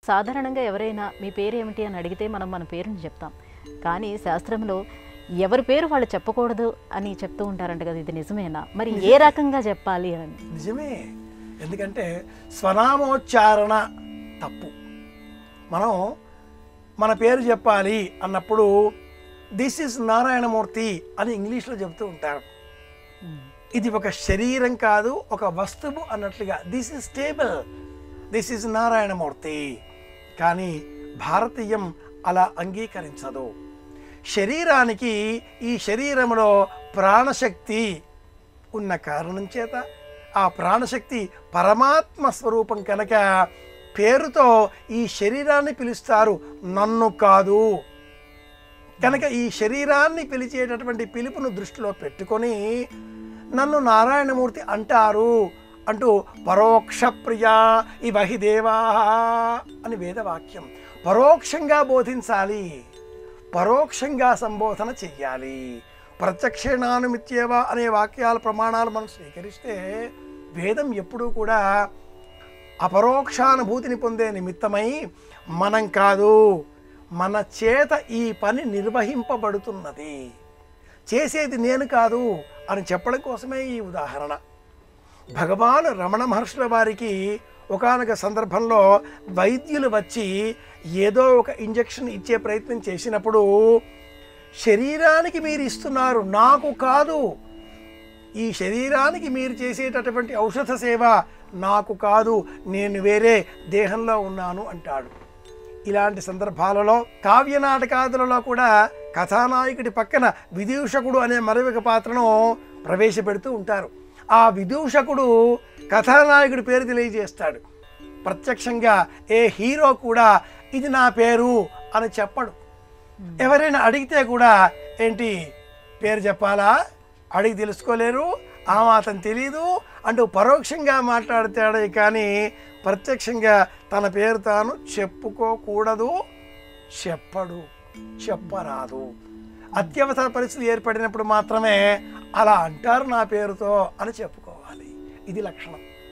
సాధారణంగా ఎవరైనా మీ పేరు ఏమిటి అని అడిగితే మనం మన పేరుని చెప్తాం. కానీ శాస్త్రంలో ఎవరి పేరు వాళ్ళు చెప్పకూడదు అని చెప్తూ ఉంటారంట కదా, ఇది నిజమేనా? మరి ఏ రకంగా చెప్పాలి అని? నిజమే. ఎందుకంటే స్వనామోచ్చారణ తప్పు. మనం మన పేరు చెప్పాలి అన్నప్పుడు దిస్ ఈజ్ నారాయణమూర్తి అని ఇంగ్లీష్లో చెప్తూ ఉంటారు. ఇది ఒక శరీరం కాదు, ఒక వస్తువు అన్నట్లుగా this is table, this is Narayanamurthy. కానీ భారతీయం అలా అంగీకరించదు. శరీరానికి, ఈ శరీరంలో ప్రాణశక్తి ఉన్న కారణం చేత ఆ ప్రాణశక్తి పరమాత్మ స్వరూపం కనుక పేరుతో ఈ శరీరాన్ని పిలుస్తారు, నన్ను కాదు. కనుక ఈ శరీరాన్ని పిలిచేటటువంటి పిలుపును దృష్టిలో పెట్టుకొని నన్ను నారాయణమూర్తి అంటారు అంటూ పరోక్ష ప్రియా ఇవ హి దేవా అని వేదవాక్యం. పరోక్షంగా బోధించాలి, పరోక్షంగా సంబోధన చెయ్యాలి. ప్రత్యక్షేణానుమిత్యేవ అనే వాక్యాల ప్రమాణాలు మనం స్వీకరిస్తే వేదం ఎప్పుడూ కూడా అపరోక్షానుభూతిని పొందే నిమిత్తమై మనం కాదు, మన చేత ఈ పని నిర్వహింపబడుతున్నది, చేసేది నేను కాదు అని చెప్పడం కోసమే ఈ ఉదాహరణ. భగవాన్ రమణ మహర్షుల వారికి ఒకానొక సందర్భంలో వైద్యులు వచ్చి ఏదో ఒక ఇంజెక్షన్ ఇచ్చే ప్రయత్నం చేసినప్పుడు, శరీరానికి మీరు ఇస్తున్నారు, నాకు కాదు, ఈ శరీరానికి మీరు చేసేటటువంటి ఔషధ సేవ నాకు కాదు, నేను వేరే దేహంలో ఉన్నాను అంటాడు. ఇలాంటి సందర్భాలలో కావ్య నాటకాదులలో కూడా కథానాయకుడి పక్కన విదూషకుడు అనే మరొక పాత్రను ప్రవేశపెడుతూ ఉంటారు. ఆ విదూషకుడు కథానాయకుడి పేరు తెలియజేస్తాడు. ప్రత్యక్షంగా ఏ హీరో కూడా ఇది నా పేరు అని చెప్పడు. ఎవరైనా అడిగితే కూడా ఏంటి పేరు చెప్పాలా, అడిగి తెలుసుకోలేరు, ఆ మాత్రం తెలీదు అంటూ పరోక్షంగా మాట్లాడతాడే కానీ ప్రత్యక్షంగా తన పేరు తాను చెప్పుకోకూడదు, చెప్పడు, చెప్పరాదు. అత్యవసర పరిస్థితులు ఏర్పడినప్పుడు మాత్రమే అలా అంటారు నా పేరుతో అని చెప్పుకోవాలి. ఇది లక్షణం.